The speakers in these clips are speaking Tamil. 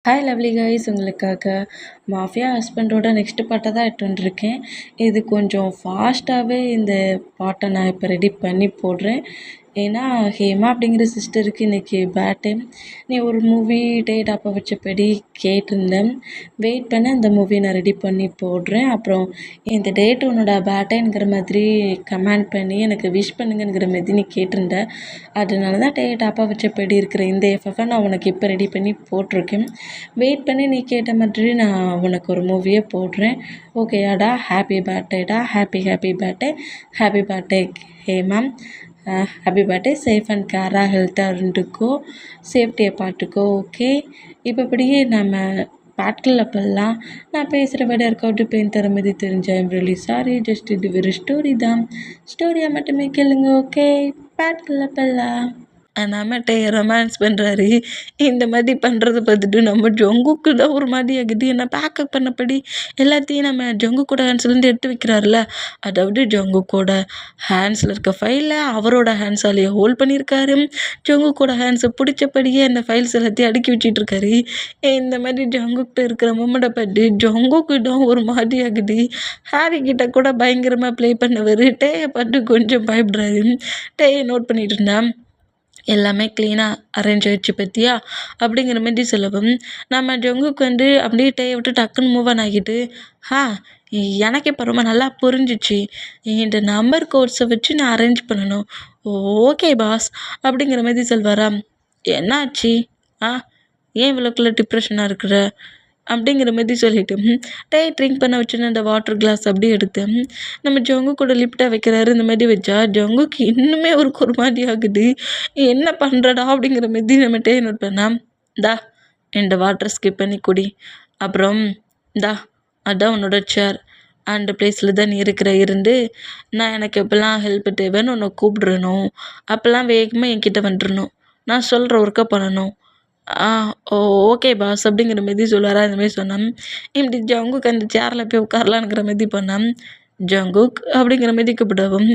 ஹாய் லவ்லி கைஸ், உங்களுக்காக மாஃபியா ஹஸ்பண்டோட நெக்ஸ்ட் பாட்டை தான் எடுத்துட்டு வந்திருக்கேன். இது கொஞ்சம் ஃபாஸ்ட்டாகவே இந்த பாட்டை நான் இப்போ ரெடி பண்ணி போடுறேன். ஏன்னா ஹேமா அப்படிங்கிற சிஸ்டருக்கு இன்றைக்கி பேர்த்டே. நீ ஒரு மூவி டேட் அப்போ வச்சபடி கேட்டிருந்தேன். வெயிட் பண்ண இந்த மூவி நான் ரெடி பண்ணி போடுறேன். அப்புறம் இந்த டேட் உன்னோட பேர்த்டேங்கிற மாதிரி கமெண்ட் பண்ணி எனக்கு விஷ் பண்ணுங்கிற மாதிரி நீ கேட்டிருந்தேன். அதனால தான் டேட் அப்போ வச்சபடி இருக்கிற இந்த எஃப்எஃப்பை நான் உனக்கு இப்போ ரெடி பண்ணி போட்டிருக்கேன். வெயிட் பண்ணி நீ கேட்ட மாதிரி நான் உனக்கு ஒரு மூவியே போடுறேன். ஓகேயாடா? ஹாப்பி பர்த்டேடா. Happy birthday. Happy birthday Hema. Happy birthday. Safe and கேராக ஹெல்த்தாக இருந்துக்கோ. சேஃப்டியை பார்த்துக்கோ. ஓகே, இப்படியே நம்ம பாட்களில் போடலாம். நான் பேசுகிற விட இருக்காட்டு பெயின் தர மாதிரி தெரிஞ்சேன். I'm really sorry. ஜஸ்ட் இது ஒரு ஸ்டோரி தான். ஸ்டோரியாக மட்டுமே கேளுங்க. ஓகே, பாட்களில் போடலாம். நம்மகிட்ட ரொமான்ஸ் பண்ணுறாரு. இந்த மாதிரி பண்ணுறத பார்த்துட்டு நம்ம ஜங்குக்கு தான் ஒரு மாதிரி ஆகுது. என்ன பேக்கப் பண்ணபடி எல்லாத்தையும் நம்ம ஜங்குக்கோட ஹேண்ட்ஸ்லேருந்து எடுத்து வைக்கிறாருல, அதாவது ஜங்குக்கோட ஹேண்ட்ஸில் இருக்க ஃபைலை அவரோட ஹேண்ட்ஸாலேயே ஹோல்ட் பண்ணியிருக்காரு. ஜங்குக்கோட ஹேண்ட்ஸை பிடிச்சபடியே அந்த ஃபைல்ஸ் எல்லாத்தையும் அடுக்கி வச்சுட்டு இருக்காரு. இந்த மாதிரி ஜங்குக்கிட்ட இருக்கிற மொமெண்ட்டை பார்த்து ஜங்குக்கு தான் ஒரு மாதிரி ஆகுது. ஹாரி கிட்ட கூட பயங்கரமாக ப்ளே பண்ணவர். டேயை பார்த்து கொஞ்சம் பயப்படுறாரு. டேயை நோட் பண்ணிட்டு இருந்தான். எல்லாமே க்ளீனாக அரேஞ்ச் ஆகிடுச்சு பற்றியா அப்படிங்கிற மாதிரி சொல்லவும், நம்ம ஜங்குக்கு அப்படியே டேயை விட்டு டக்குன்னு மூவ் ஆன் ஆகிட்டு, எனக்கு இப்போ ரொம்ப நல்லா புரிஞ்சிச்சு. இந்த நம்பர் கோட்ஸை வச்சு நான் அரேஞ்ச் பண்ணணும். ஓகே பாஸ் அப்படிங்கிற மாதிரி சொல்வாரா. என்னாச்சு? ஏன் இவ்வளோக்குள்ள டிப்ரெஷனாக இருக்கிற அப்படிங்கிற மாதிரி சொல்லிட்டு டே ட்ரிங்க் பண்ண வச்சுன்னு அந்த வாட்டர் கிளாஸ் அப்படியே எடுத்து நம்ம ஜொங்கு கூட லிப்டாக வைக்கிறாரு. இந்த மாதிரி வச்சா ஜொங்குக்கு இன்னுமே ஒரு மாதிரி ஆகுது. என்ன பண்ணுறடா அப்படிங்கிற மாதிரி நம்ம டே நோட் பண்ணால், தா இந்த வாட்டர் ஸ்கிப் பண்ணி குடி. அப்புறம் தா அதான் உன்னோட சேர் அந்த பிளேஸில் தான் நீ இருந்து நான் எனக்கு எப்போல்லாம் ஹெல்ப் தேவைன்னு உன்னை கூப்பிட்றணும். அப்போல்லாம் வேகமாக என்கிட்ட வந்துடணும். நான் சொல்கிற ஒர்க்கை பண்ணணும். ஓகே பாஸ் அப்படிங்கிற மாதிரி சொல்லுவாரா. இந்த மாதிரி சொன்னான். இப்படி ஜங்குக்கு அந்த சேரில் போய் உட்காரலான்ங்கிற மாதிரி பண்ணான். ஜங்குக் அப்படிங்கிற மாதிரி கூப்பிடவும்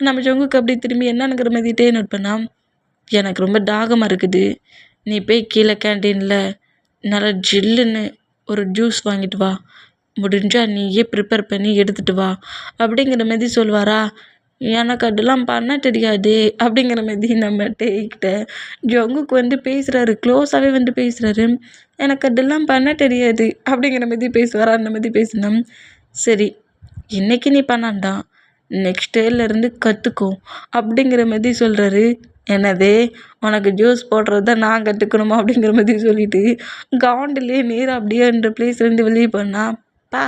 நம்ம ஜங்குக்கு அப்படி திரும்பி என்னங்கிற மாதிரிட்டே நோட் பண்ணான். எனக்கு ரொம்ப தாகமாக இருக்குது. நீ போய் கீழே கேண்டீனில் நல்லா ஜில்லுன்னு ஒரு ஜூஸ் வாங்கிட்டு வா. முடிஞ்சால் நீயே ப்ரிப்பேர் பண்ணி எடுத்துகிட்டு வா அப்படிங்கிற மாதிரி சொல்லுவாரா. எனக்கு அதெல்லாம் பண்ண தெரியாது அப்படிங்கிற மாதிரி நம்ம டேக்கிட்ட ஜங்குக்கு பேசுகிறாரு. க்ளோஸாகவே பேசுகிறாரு. எனக்கு அதெல்லாம் பண்ண தெரியாது அப்படிங்கிற மாதிரி பேசுவாரா. அந்த மாதிரி பேசினோம். சரி, இன்றைக்கி நீ பண்ணாண்டாம், நெக்ஸ்ட் டேலேருந்து கற்றுக்கோ அப்படிங்கிற மாதிரி சொல்கிறாரு. என்னதே உனக்கு ஜூஸ் போடுறது தான் நான் கற்றுக்கணுமா அப்படிங்கிற மாதிரி சொல்லிவிட்டு காண்டிலே நேராக அப்படியே அந்த பிளேஸ்லேருந்து வெளியே போனாப்பா.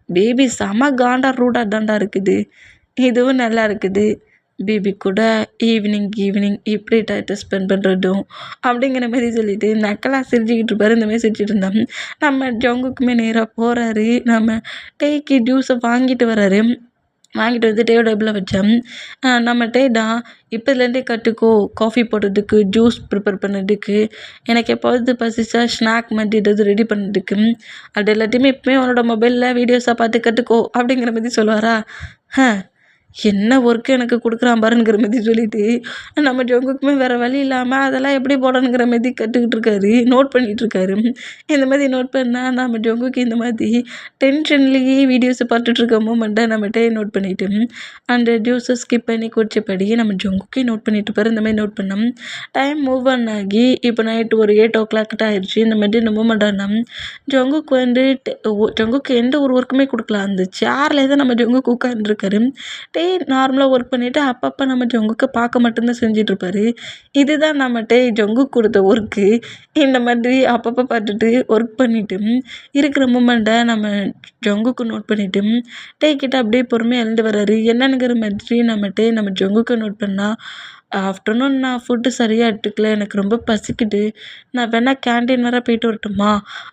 பேபி செம காண்டா ரூடாக தாண்டா இருக்குது. இதுவும் நல்லா இருக்குது. பேபி கூட ஈவினிங் இப்படி டைத்தை ஸ்பெண்ட் பண்ணுறதும் அப்படிங்கிற மாதிரி சொல்லிட்டு நக்கலாக சிரிச்சுக்கிட்டு இருப்பார். இந்த மாதிரி சிரிச்சுட்டு இருந்தோம். நம்ம ஜங்குக்குமே நேராக போகிறாரு. நம்ம டேக்கு ஜூஸை வாங்கிட்டு வர்றாரு. வாங்கிட்டு வந்து டேயோட டேபிளில் வச்சேன். நம்ம டேடா இப்போதுலேருந்தே கற்றுக்கோ. காஃபி போடுறதுக்கு, ஜூஸ் ப்ரிப்பேர் பண்ணுறதுக்கு, எனக்கு எப்போது பசிச்சா ஸ்நாக் மாதிரி ஏதாவது ரெடி பண்ணுறதுக்கு, அது எல்லாத்தையுமே இப்போமே உன்னோட மொபைலில் வீடியோஸாக பார்த்து கற்றுக்கோ அப்படிங்கிற மாதிரி சொல்லுவாரா. என்ன ஒர்க்கு எனக்கு கொடுக்குறான் பாருங்கிற மாதிரி சொல்லிட்டு நம்ம ஜங்குக்குமே வேறு வழி இல்லாமல் அதெல்லாம் எப்படி போடணுங்கிற மாதிரி கற்றுக்கிட்டு இருக்காரு. நோட் பண்ணிகிட்ருக்காரு. இந்த மாதிரி நோட் பண்ணால் நம்ம ஜங்குக்கு இந்த மாதிரி டென்ஷன்லேயே வீடியோஸை பார்த்துட்ருக்க மூமெண்ட்டை நம்மகிட்டே நோட் பண்ணிவிட்டு அந்த ஜூஸை ஸ்கிப் பண்ணி குடிச்சபடி நம்ம ஜங்குக்கே நோட் பண்ணிட்டு இருப்பார். இந்த மாதிரி நோட் பண்ணோம். டைம் மூவ் ஆன் ஆகி இப்போ நைட்டு ஒரு 8 o'clock ஆயிடுச்சு. இந்த மாதிரி இந்த மூமெண்ட் ஆனால் ஜங்குக்கு ஜங்குக்கு எந்த ஒரு ஒர்க்குமே கொடுக்கல. அந்த சேர்லேயே தான் நம்ம ஜங்குக்கு உட்காந்துருக்காரு. நார்மலாக ஒர்க் பண்ணிவிட்டு அப்பப்போ நம்ம ஜங்குக்கு பார்க்க மட்டும்தான் செஞ்சிட்ருப்பாரு. இதுதான் நம்ம ஜங்குக்கு கொடுத்த ஒர்க்கு. இந்த மாதிரி அப்பப்போ பார்த்துட்டு ஒர்க் பண்ணிவிட்டு இருக்கிற மூமெண்ட்டை நம்ம ஜங்குக்கு நோட் பண்ணிவிட்டு கிட்ட அப்படியே பொறுமையாக எழுந்து வர்றாரு. என்னங்கிற மாதிரி நம்ம ஜங்குக்கு நோட் பண்ணால், ஆஃப்டர்நூன் நான் ஃபுட்டு சரியாக எடுத்துக்கல, எனக்கு ரொம்ப பசிக்குது, நான் வேணால் கேண்டீன் வர போயிட்டு வரட்டுமா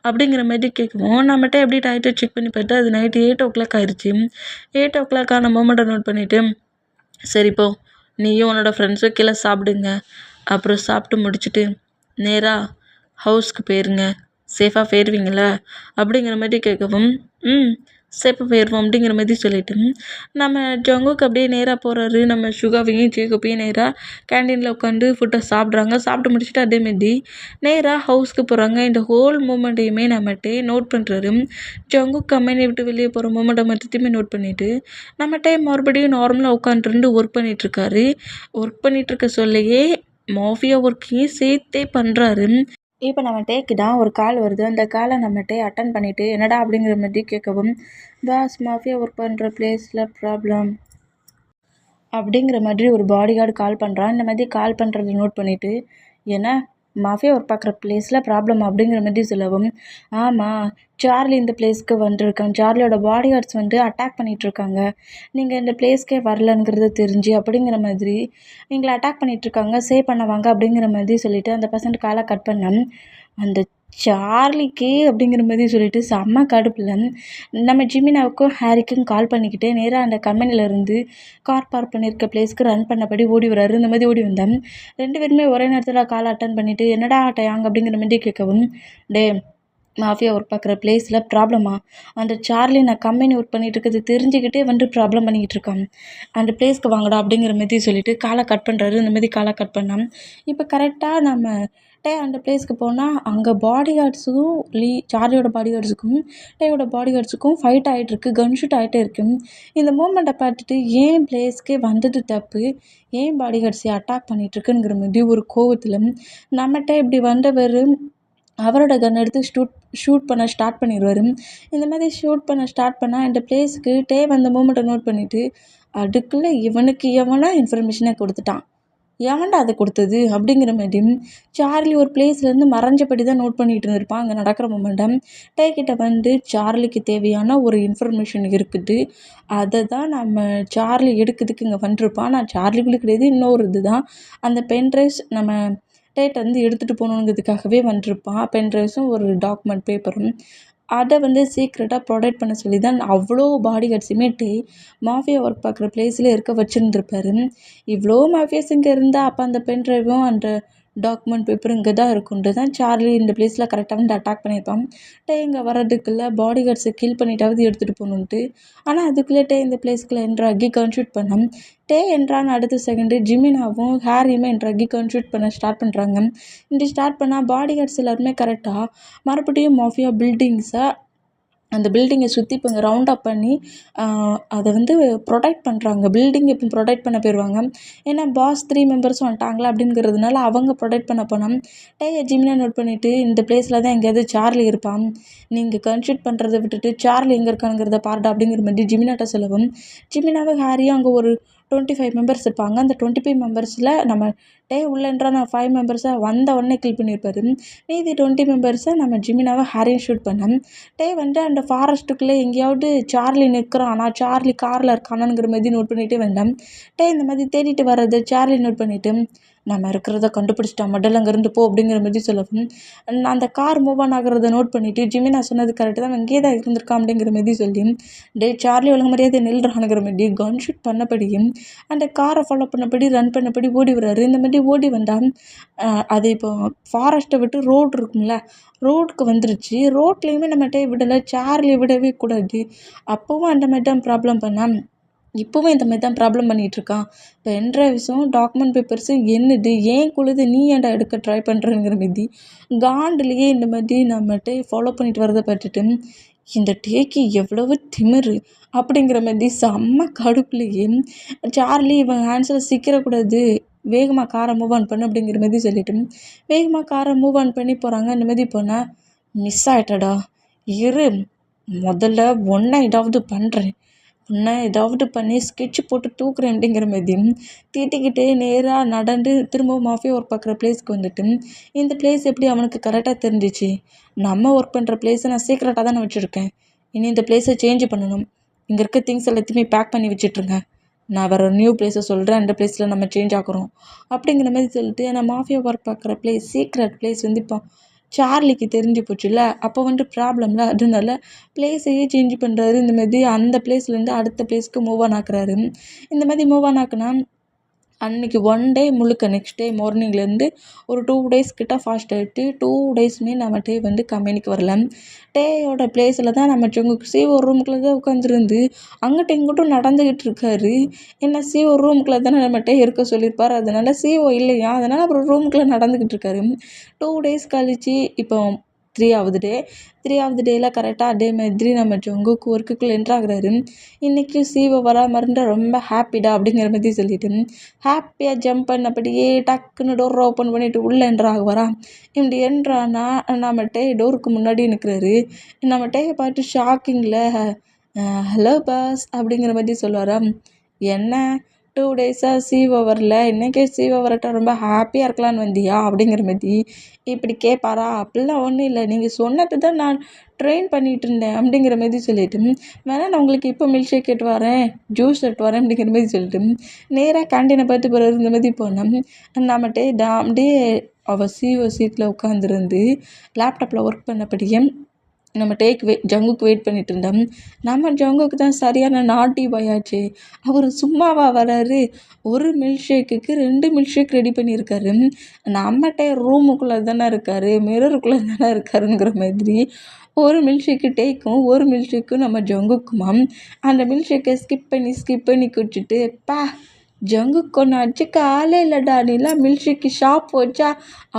அப்படிங்கிற மாதிரி கேட்குவோம். நம்மகிட்ட எப்படி டயத்தை செக் பண்ணி பார்த்தா அது நைட்டு 8 o'clock ஆயிடுச்சு. 8 o'clock ஆன மொமெண்ட்டை நோட் பண்ணிவிட்டு, சரிப்போ நீயும் உன்னோட ஃப்ரெண்ட்ஸும் கீழே சாப்பிடுங்க. அப்புறம் சாப்பிட்டு முடிச்சுட்டு நேராக ஹவுஸ்க்கு போயிருங்க. சேஃபாக போயிடுவீங்களா அப்படிங்கிற மாதிரி கேட்கவும், சேஃபாக போயிடுவோம் அப்படிங்கிற மாதிரி சொல்லிட்டு நம்ம ஜங்குக்கு அப்படியே நேராக போகிறாரு. நம்ம சுகாவையும் ஜேக்கப்பையும் நேராக கேண்டீனில் உட்காந்து ஃபுட்டை சாப்பிட்றாங்க. சாப்பிட்டு முடிச்சுட்டு அதேமாரி நேராக ஹவுஸ்க்கு போகிறாங்க. இந்த ஹோல் மூமெண்ட்டையுமே நம்மகிட்ட நோட் பண்ணுறாரு. ஜங்குக் கம்பெனி விட்டு வெளியே போகிற மூமெண்ட்டை மொத்தத்தையுமே நோட் பண்ணிவிட்டு நம்மகிட்ட மறுபடியும் நார்மலாக உட்காந்துருந்து ஒர்க் பண்ணிகிட்ருக்காரு. ஒர்க் பண்ணிகிட்ருக்க சொல்லையே மாஃபியா ஒர்க்கையும் சேர்த்தே பண்ணுறாரு. இப்போ நம்ம டேக்கு தான் ஒரு கால் வருது. அந்த காலை நம்மகிட்ட அட்டன் பண்ணிவிட்டு என்னடா அப்படிங்கிற மாதிரி கேட்கவும், பாஸ் மாஃபியா ஒர்க் பண்ணுற பிளேஸில் ப்ராப்ளம் அப்படிங்கிற மாதிரி ஒரு பாடி கார்டு கால் பண்ணுறான். இந்த மாதிரி கால் பண்ணுறத நோட் பண்ணிவிட்டு ஏன்னா மாஃபியா ஒர்க் பார்க்குற பிளேஸில் ப்ராப்ளம் அப்படிங்கிற மாதிரி சொல்லவும், ஆமாம் சார்லி இந்த பிளேஸ்க்கு வந்திருக்கான். சார்லியோட பாடி கார்ட்ஸ் வந்து அட்டாக் பண்ணிகிட்ருக்காங்க. நீங்கள் இந்த பிளேஸ்க்கே வரலங்கிறது தெரிஞ்சு அப்படிங்கிற மாதிரி எங்களை அட்டாக் பண்ணிகிட்ருக்காங்க. சேவ் பண்ண வாங்க அப்படிங்கிற மாதிரி சொல்லிவிட்டு அந்த பர்சன்ட் காலை கட் பண்ண அந்த சார்லிக்கு அப்படிங்கிற மாதிரி சொல்லிட்டு செம்ம கடுப்பில் நம்ம ஜிமினாவுக்கும் ஹாரிக்கும் கால் பண்ணிக்கிட்டு நேராக அந்த கம்பெனிலேருந்து கார் பார்க் பண்ணியிருக்க பிளேஸ்க்கு ரன் பண்ணபடி ஓடி வராரு. இந்த மாதிரி ஓடி வந்தேன். 2 பேருமே ஒரே நேரத்தில் கால் அட்டன் பண்ணிவிட்டு என்னடா டயாங் அப்படிங்கிற மாதிரி கேட்கவும், டே மாஃபியா ஒர்க் பார்க்குற பிளேஸில் ப்ராப்ளமா? அந்த சார்லி நான் கம்பெனி ஒர்க் பண்ணிகிட்டு இருக்கிறது தெரிஞ்சுக்கிட்டே வந்து ப்ராப்ளம் பண்ணிக்கிட்டு இருக்கான். அந்த பிளேஸ்க்கு வாங்கடா அப்படிங்கிற மாதிரி சொல்லிவிட்டு காலை கட் பண்ணுறாரு. இந்த மாதிரி காலை கட் பண்ணான். இப்போ கரெக்டாக நம்ம அந்த பிளேஸ்க்கு போனால் அங்கே பாடி கார்ட்ஸுக்கும் சார்லியோட பாடி கார்ட்ஸுக்கும் டேயோட பாடி கார்ட்ஸுக்கும் ஃபைட் ஆகிட்டுருக்கு. கன் ஷூட் ஆகிட்டே இருக்கு. இந்த மூமெண்ட்டை பார்த்துட்டு ஏன் பிளேஸ்க்கே வந்தது தப்பு, ஏன் பாடி கார்ட்ஸை அட்டாக் பண்ணிகிட்ருக்குங்கிற மாதிரி ஒரு கோவத்தில் நம்மகிட்ட இப்படி வந்தவர் அவரோட கன் எடுத்து ஷூட் பண்ண ஸ்டார்ட் பண்ணிடுவார். இந்த மாதிரி ஷூட் பண்ண ஸ்டார்ட் பண்ணால் இந்த பிளேஸுக்கு அந்த மூமெண்ட்டை நோட் பண்ணிவிட்டு அதுக்குள்ளே இவனுக்கு எவனா இன்ஃபர்மேஷனை கொடுத்துட்டான். எவன்டா அதை கொடுத்தது அப்படிங்கிற மாதிரி சார்லி ஒரு பிளேஸ்லேருந்து மறைஞ்சபடி தான் நோட் பண்ணிகிட்டு இருந்திருப்பான். அங்கே நடக்கிற மூமெண்டம் கிட்ட வந்து சார்லிக்கு தேவையான ஒரு இன்ஃபர்மேஷன் இருக்குது. அதை தான் நம்ம சார்லி எடுக்கிறதுக்கு இங்கே வந்துருப்பான். ஆனால் சார்லிக்குள்ளே கிடையாது, இன்னொரு இது தான் அந்த பென்ட்ரைவ்ஸ் நம்ம வந்து எடுத்துகிட்டு போகணுங்கிறதுக்காகவே வந்துருப்பான். பென்ட்ரைவ்ஸும் ஒரு டாக்குமெண்ட் பேப்பரும் அதை வந்து சீக்ரெட்டாக ப்ரொடெக்ட் பண்ண சொல்லி தான் அவ்வளோ பாடி கார்ட்ஸுமே மாஃபியா ஒர்க் பார்க்குற பிளேஸில் இருக்க வச்சுருந்துருப்பாரு. இவ்வளோ மாஃபியாஸ் இங்கே இருந்தால் அப்போ அந்த பென்ட்ரைவும் அந்த டாக்குமெண்ட் பேப்பர் இங்கே தான் இருக்குன்ட்டு தான் சார்லி இந்த பிளேஸில் கரெக்டாக வந்து அட்டாக் பண்ணியிருப்பான். இங்கே வர்றதுக்குள்ளே பாடி கார்ட்ஸை கில் பண்ணிட்டாவது எடுத்துகிட்டு போகணுன்ட்டு. ஆனால் அதுக்குள்ளே இந்த பிளேஸ்க்குள்ளே என்ட்ராகி கன்ஷூட் பண்ணோம். என்ட்ரான்னு அடுத்த செகண்டு ஜிமினாவும் ஹாரியுமே என்ட்ராகி கன்ஷூட் பண்ண ஸ்டார்ட் பண்ணுறாங்க. இப்படி ஸ்டார்ட் பண்ணால் பாடி கார்ட்ஸ் எல்லாருமே கரெக்டாக மறுபடியும் மாஃபியா பில்டிங்ஸை அந்த பில்டிங்கை சுற்றி இப்போ இங்கே ரவுண்ட் அப் பண்ணி அதை வந்து ப்ரொடெக்ட் பண்ணுறாங்க. பில்டிங் இப்போ ப்ரொடெக்ட் பண்ண போயிடுவாங்க. ஏன்னா பாஸ் 3 மெம்பர்ஸும் வந்துட்டாங்களா அப்படிங்கிறதுனால அவங்க ப்ரொடெக்ட் பண்ண போனோம். ஜிமினா நோட் பண்ணிவிட்டு இந்த பிளேஸில் தான் எங்கேயாவது சார்லி இருப்பான். நீங்கள் கன்ஷூட் பண்ணுறதை விட்டுட்டு சார்லி எங்கே இருக்கானுங்கிறத பாருடா அப்படிங்கிற மாதிரி ஜிமினாட்ட சொல்லவும், ஜிமினாவும் ஹாரியும் அங்கே ஒரு 25 மெம்பர்ஸ் இருப்பாங்க. அந்த 25 மெம்பர்ஸில் நம்ம உள்ளேன்ற நான் 5 மெம்பர்ஸை வந்த உடனே கில் பண்ணியிருப்பாரு. மீதி 20 மெம்பர்ஸை நம்ம ஜிமினாவை ஹாரியும் ஷூட் பண்ணோம். வந்து அந்த ஃபாரஸ்ட்டுக்குள்ளே எங்கேயாவது சார்லி நிற்கிறான், நான் சார்லி காரில் இருக்கானாங்கிற மாதிரி நோட் பண்ணிகிட்டே வந்தேன். இந்த மாதிரி தேடிட்டு வர்றது சார்லி நோட் பண்ணிவிட்டு நம்ம இருக்கிறத கண்டுபிடிச்சிட்டா முதல்ல அங்கேருந்து போ அப்படிங்கிற மாதிரி சொல்லவும், அந்த கார் மூவ் ஆன் ஆகிறத நோட் பண்ணிவிட்டு ஜிமினா சொன்னது கரெக்டு தான், இங்கே தான் இருந்திருக்கான் அப்படிங்கிற மாதிரி சொல்லி சார்லி ஒழுங்கு மரியாதை நில்றானுங்கிற மாதிரி கன் ஷூட் பண்ணபடியும் அந்த காரை ஃபாலோ பண்ணபடி ரன் பண்ணபடி ஓடி வர்றாரு. இந்த மாதிரி ஓடி வந்தால் அது இப்போ ஃபாரஸ்ட்டை விட்டு ரோடு இருக்கும்ல, ரோடுக்கு வந்துருச்சு. ரோட்லேயுமே நம்மகிட்ட விடலை, சார்லி விடவே கூடாது. அப்போவும் அந்த மாதிரி தான் ப்ராப்ளம் பண்ணால் இப்போவும் இந்த மாதிரி தான் ப்ராப்ளம் பண்ணிகிட்ருக்கான். பென்ட்ரைவ்ஸும் டாக்குமெண்ட் பேப்பர்ஸும் என்னது ஏன் குழுது நீ ஏன்டா எடுக்க ட்ரை பண்ணுறங்கிற மாதிரி காண்டுலேயே இந்த மாதிரி நம்மகிட்ட ஃபாலோ பண்ணிட்டு வரதை பார்த்துட்டு இந்த டேக்கு எவ்வளவு திமிரு அப்படிங்கிற மாதிரி செம்ம கடுப்புலையே சார்லி இவன் ஹேண்ட்ஸில் சிக்கிடக்கூடாது, வேகமாக காரை மூவ் ஆன் பண்ணு அப்படிங்கிற மாதிரி சொல்லிட்டு வேகமாக காரை மூவ் ஆன் பண்ணி போகிறாங்க. இந்த மாதிரி போனால் மிஸ் ஆகிட்டடா, இரு முதல்ல ஒன்றை ஏதாவது பண்ணுறேன், உன்னை ஏதாவது பண்ணி ஸ்கெட்ச் போட்டு தூக்குறேன் அப்படிங்கிற மாதிரி திட்டிக்கிட்டே நேராக நடந்து திரும்பவும் மாஃபியா ஒர்க் பார்க்குற பிளேஸ்க்கு வந்துட்டு இந்த பிளேஸ் எப்படி அவனுக்கு கரெக்டாக தெரிஞ்சிச்சு, நம்ம ஒர்க் பண்ணுற பிளேஸை நான் சீக்ரெட்டாக தானே வச்சுருக்கேன், இனி இந்த பிளேஸை சேஞ்ச் பண்ணணும், இங்கே இருக்க திங்ஸ் எல்லாத்தையுமே பேக் பண்ணி வச்சுட்ருங்க, நான் வேறு நியூ பிளேஸை சொல்கிறேன், அந்த பிளேஸில் நம்ம சேஞ்ச் ஆக்குறோம் அப்படிங்கிற மாதிரி சொல்லிட்டு நான் மாஃபியா ஒர்க் பார்க்குற பிளேஸ் சீக்ரெட் பிளேஸ் வந்து இப்போ சார்லிக்கு தெரிஞ்சு போச்சுல்ல, அப்போ வந்து ப்ராப்ளம்ல அதனால பிளேஸையே சேஞ்ச் பண்ணுறாரு. இந்த மாதிரி அந்த பிளேஸ்லேருந்து அடுத்த பிளேஸ்க்கு மூவ் ஆன் ஆக்குறாரு. இந்த மாதிரி மூவ் ஆன் ஆக்குனா அன்னைக்கு ஒன் டே முழுக்க நெக்ஸ்ட் டே மார்னிங்லேருந்து ஒரு 2 டேஸ் கிட்ட ஃபாஸ்ட் ஆகிட்டு 2 டேஸுமே நம்ம டே வந்து கம்பெனிக்கு வரல. டேயோட பிளேஸில் தான் நம்ம ஜங்குக் ஒரு ரூமுக்குள்ளே தான் உட்காந்துருந்து அங்கிட்டும் இங்கிட்டும் நடந்துக்கிட்டு இருக்காரு. என்ன ஒரு ரூமுக்குள்ளே தானே நம்ம டே இருக்க சொல்லியிருப்பார். அதனால இல்லையா, அதனால் அப்புறம் ரூமுக்குள்ளே நடந்துக்கிட்டு இருக்காரு. 2 டேஸ் கழிச்சு இப்போ 3ஆவது டே. 3ஆவது டேயில் கரெக்டாக அதே மாதிரி நம்ம ஜங்குக்கு ஒர்க்குக்குள்ளே என்ட்ரு ஆகுறாரு. இன்றைக்கி வராமல் இருந்தால் ரொம்ப ஹாப்பிடா அப்படிங்கிற மாதிரி சொல்லிட்டு ஹாப்பியாக ஜம்ப் பண்ணபடியே டக்குன்னு டோர் ஓப்பன் பண்ணிவிட்டு உள்ளே என்ட்ரு ஆகுவாரா. இப்படி என்ட்ரானா நம்ம டே டோருக்கு முன்னாடி நிற்கிறாரு. நம்ம டேயை பார்த்து ஷாக்கிங்கில் ஹலோ பாஸ் அப்படிங்கிற மாதிரி சொல்லுவாரா. என்ன 2 டேஸாக வரல, இன்றைக்கே வரட்டா ரொம்ப ஹாப்பியாக இருக்கலான்னு வந்தியா அப்படிங்கிற மாதிரி இப்படி கேட்பாரா. அப்படிலாம் ஒன்றும் இல்லை, நீங்கள் சொன்னது தான் நான் ட்ரெயின் பண்ணிகிட்டு இருந்தேன் அப்படிங்கிற மாதிரி சொல்லிட்டு வேணா நான் உங்களுக்கு இப்போ மில்க் ஷேக் எடுத்து வரேன், ஜூஸ் எடுத்து வரேன் அப்படிங்கிற மாதிரி சொல்லிட்டு நேராக கேண்டீனை பார்த்து போகிற இந்த மாதிரி போனோம். நம்மகிட்டே அப்படியே அவள் சீட்டில் உட்காந்துருந்து லேப்டாப்பில் ஒர்க் பண்ணபடியே நம்ம ஜங்குக்கு வெயிட் பண்ணிட்டு இருந்தோம். நம்ம ஜங்குக்கு தான் சரியான நாட்டி பாய் ஆச்சு. அவர் சும்மாவா வராரு, ஒரு மில்க் ஷேக்குக்கு 2 மில்க் ஷேக் ரெடி பண்ணியிருக்காரு. நம்மகிட்ட ரூமுக்குள்ளே தானே இருக்காரு, மிரருக்குள்ளே தானே இருக்காருங்கிற மாதிரி ஒரு மில்க் ஷேக்கு டேக்கும் ஒரு மில்க் ஷேக்கும் நம்ம ஜங்குக்குமாம். அந்த மில்க் ஷேக்கை ஸ்கிப் பண்ணி குடிச்சிட்டு ஜங்குக்கு ஒன்று அடிச்சுக்க ஆளே இல்லைடா, நீலாம் மில்க் ஷேக்கு ஷாப் வச்சா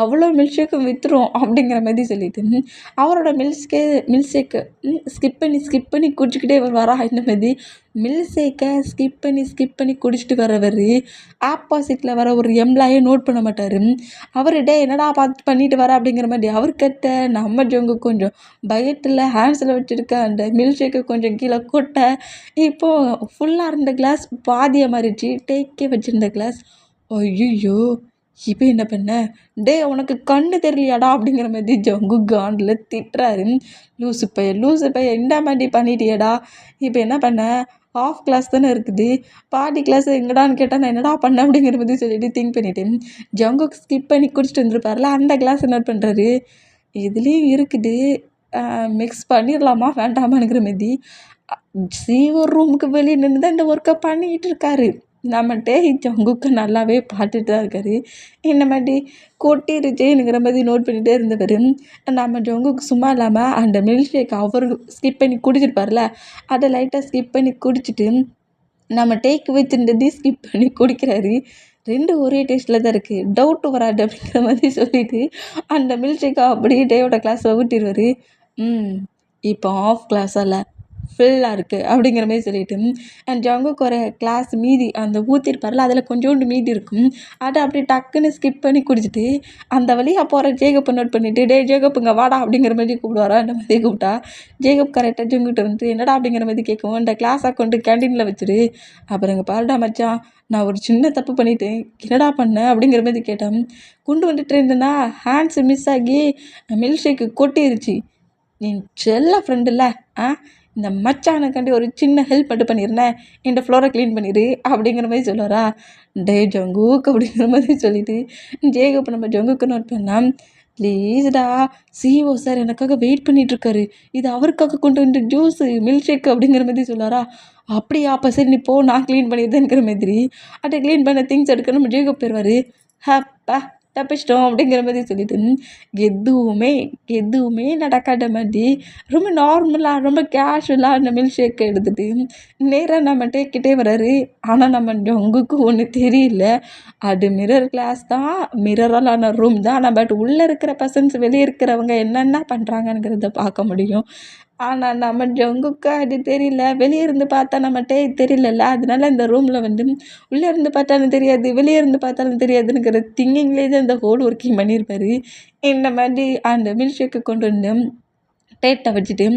அவ்வளோ மில்க் ஷேக்கு விற்றுரும் அப்படிங்கிற மாதிரி சொல்லிட்டு அவரோட மில்க் ஷேக்கை ஸ்கிப் பண்ணி குடிச்சிக்கிட்டே வருவாரா. இந்த மாதிரி மில்க் ஷேக்கை ஸ்கிப் பண்ணி குடிச்சிட்டு வரவர் ஆப்போசிட்டில் வர ஒரு எம்ப்ளாயே நோட் பண்ண மாட்டார். அவர் என்னடா பார்த்து பண்ணிட்டு வர அப்படிங்கிற மாதிரி அவர்கிட்ட நம்ம ஜங்கு கொஞ்சம் பயத்தில் ஹேண்ட்ஸில் வச்சுருக்க அந்த மில்க் ஷேக்கை கொஞ்சம் கீழே கொட்ட இப்போது ஃபுல்லாக இருந்த கிளாஸ் பாதியை மாறிடுச்சு. டேக்கே வச்சுருந்த கிளாஸ். ஐயோ இப்போ என்ன பண்ண, உனக்கு கண்ணு தெரியலையாடா அப்படிங்கிற மாதிரி ஜங்கு காண்டில் திட்டுறாரு. லூசு பையன் இந்த மாதிரி பண்ணிட்டியடா, இப்போ என்ன பண்ண, ஆஃப் கிளாஸ் தானே இருக்குது, பாதி கிளாஸ் எங்கடான்னு கேட்டால் நான் என்னடா பண்ணேன் அப்படிங்கிற மாதிரி சொல்லிட்டு திங்க் பண்ணிட்டேன். ஜங்குக்கு ஸ்கிப் பண்ணி குடிச்சிட்டு வந்துருப்பார்ல, அந்த கிளாஸ் என்ன பண்ணுறாரு, இதுலேயும் இருக்குது மிக்ஸ் பண்ணிடலாமா வேண்டாமாங்கிற மாதிரி ஒரு ரூமுக்கு வெளியே நின்று தான் இந்த ஒர்க்கை பண்ணிக்கிட்டு இருக்காரு. நம்மகிட்ட ஜங்குக்கு நல்லாவே பார்த்துட்டு தான் இருக்காரு. இந்த மாதிரி கொட்டிருச்சேங்கிற மாதிரி நோட் பண்ணிகிட்டே இருந்தவர் நம்ம ஜங்குக்கு சும்மா இல்லாமல் அந்த மில்க் ஷேக் அவர் ஸ்கிப் பண்ணி குடிச்சிருப்பார்ல, அதை லைட்டாக ஸ்கிப் பண்ணி குடிச்சிட்டு நம்ம டேக் வச்சுருந்ததையும் ஸ்கிப் பண்ணி குடிக்கிறாரு. 2 ஒரே டேஸ்ட்டில் தான் இருக்குது, டவுட்டு வராது அப்படிங்கிற மாதிரி சொல்லிவிட்டு அந்த மில்க் ஷேக்கை அப்படியே டேவோட கிளாஸில் ஊட்டிடுவார். இப்போ ஆஃப் கிளாஸால் ஃபுல்லாக இருக்குது அப்படிங்கிற மாதிரி சொல்லிட்டு ஜங்குக்கு ஒரு கிளாஸ் மீதி அந்த ஊற்றிருப்பார்ல, அதில் கொஞ்சோண்டு மீதி இருக்கும், அதை அப்படியே டக்குன்னு ஸ்கிப் பண்ணி குடிச்சிட்டு அந்த வழியாக போகிற ஜேகப்பை நோட் பண்ணிவிட்டு ஜேகப்புங்க வாடா அப்படிங்கிற மாதிரி கூப்பிடுவாரா. அந்த மாதிரி கூப்பிட்டா ஜேகப் கரெக்டாக ஜங்குகிட்ட வந்து என்னடா அப்படிங்கிற மாதிரி கேட்கவும், அந்த கிளாஸ் அக்கௌண்ட்டு கேண்டீனில் வச்சுரு, அப்புறம் இங்கே பாருடா மச்சான், நான் ஒரு சின்ன தப்பு பண்ணிட்டேன், என்னடா பண்ணேன் அப்படிங்கிற மாதிரி கேட்டேன். கொண்டு வந்துட்டு இருந்தேன்னா ஹேண்ட்ஸ் மிஸ் ஆகி மில்க் ஷேக்கு கொட்டிருச்சு, என் செல்ல ஃப்ரெண்டு இல்லை இந்த மச்சானுக்காண்டி ஒரு சின்ன ஹெல்ப் மட்டும் பண்ணியிருந்தேன், என் ஃப்ளோரை க்ளீன் பண்ணிடு அப்படிங்கிற மாதிரி சொல்லுவாரா. ஜங்குக்கு அப்படிங்கிற மாதிரி சொல்லிவிட்டு ஜேகப் நம்ம ஜங்குக்கு நோட் பண்ணால், ப்ளீஸ்டா சார் எனக்காக வெயிட் பண்ணிகிட்ருக்காரு, இது அவருக்காக கொண்டு வந்து ஜூஸு மில்க் ஷேக் அப்படிங்கிற மாதிரி சொல்லுவாரா. அப்படியா, அப்போ சரி நீ போ, நான் க்ளீன் பண்ணிடுறேங்கிற மாதிரி அதை க்ளீன் பண்ண திங்ஸ் எடுக்க நம்ம ஜேகப் போயிடுவார். ஹப்பா தப்பிச்சிட்டோம் அப்படிங்கிற மாதிரி சொல்லிட்டு எதுவுமே நடக்காத மாதிரி ரொம்ப நார்மலாக ரொம்ப கேஷுவலாக அந்த மில்க் ஷேக்கை எடுத்துகிட்டு நேராக நம்ம டேக்கிட்டே வர்றாரு. ஆனால் நம்ம ஜங்குக்கு ஒன்று தெரியல, அது மிரர் கிளாஸ் தான், மிரராலான ரூம் தான், ஆனால் பட் உள்ளே இருக்கிற பர்சன்ஸ் வெளியே இருக்கிறவங்க என்னென்ன பண்ணுறாங்கங்கிறத பார்க்க முடியும். ஆனால் நம்ம ஜங்குக்கு அது தெரியல, வெளியே இருந்து பார்த்தா நம்ம தெரியலல்ல, அதனால இந்த ரூமில் வந்து உள்ளே இருந்து பார்த்தாலும் தெரியாது, வெளியே இருந்து பார்த்தாலும் தெரியாதுங்கிற திங்கிங்லேயே தான் இந்த ஹோல் ஒர்க்கிங் பண்ணியிருப்பார். இந்த மாதிரி அந்த மில்க் ஷேக்கை கொண்டு வந்து டேட்டை வச்சுட்டு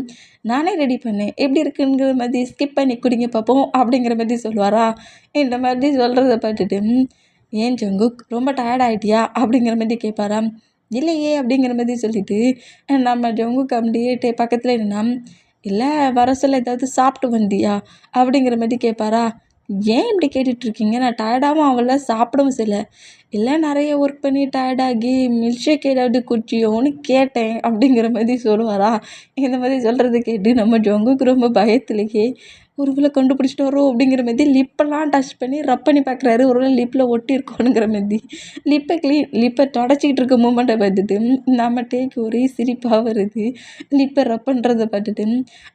நானே ரெடி பண்ணேன், எப்படி இருக்குங்கிற மாதிரி ஸ்கிப் பண்ணி குடிங்க பார்ப்போம் அப்படிங்கிற மாதிரி சொல்லுவாரா. இந்த மாதிரி சொல்கிறத பார்த்துட்டு ஏன் ஜங்குக் ரொம்ப டயர்ட் ஆகிட்டியா அப்படிங்கிற மாதிரி கேட்பாரா. இல்லையே அப்படிங்கிற மாதிரி சொல்லிவிட்டு நம்ம ஜங்குக்கு அப்படியே பக்கத்தில் என்னன்னா, இல்லை வர சொல்ல ஏதாவது சாப்பிட்டு வந்தியா அப்படிங்கிற மாதிரி கேட்பாரா. ஏன் இப்படி கேட்டுட்ருக்கீங்க, நான் டயர்டாகவும் ஆகல, சாப்பிடவும் செய்யலை, இல்லை நிறைய ஒர்க் பண்ணி டயர்டாகி மில்க் ஷேக் ஏதாவது குடிச்சியோன்னு கேட்டேன் அப்படிங்கிற மாதிரி சொல்லுவாரா. இந்த மாதிரி சொல்கிறத கேட்டு நம்ம ஜங்குக்கு ரொம்ப பயத்துலேயே ஒருவேளை கண்டுபிடிச்சிட்டாரோ அப்படிங்கிற மாதிரி லிப்பெல்லாம் டச் பண்ணி ரப் பண்ணி பார்க்குறாரு. ஒருவேளை லிப்பில் ஒட்டியிருக்கோனுங்கிற மாதிரி லிப்பை தொடச்சிக்கிட்டு இருக்க மூமெண்ட்டை பார்த்துட்டு நம்ம டேக்கு ஒரே சிரிப்பாக வருது. லிப்பை ரப் பண்ணுறதை பார்த்துட்டு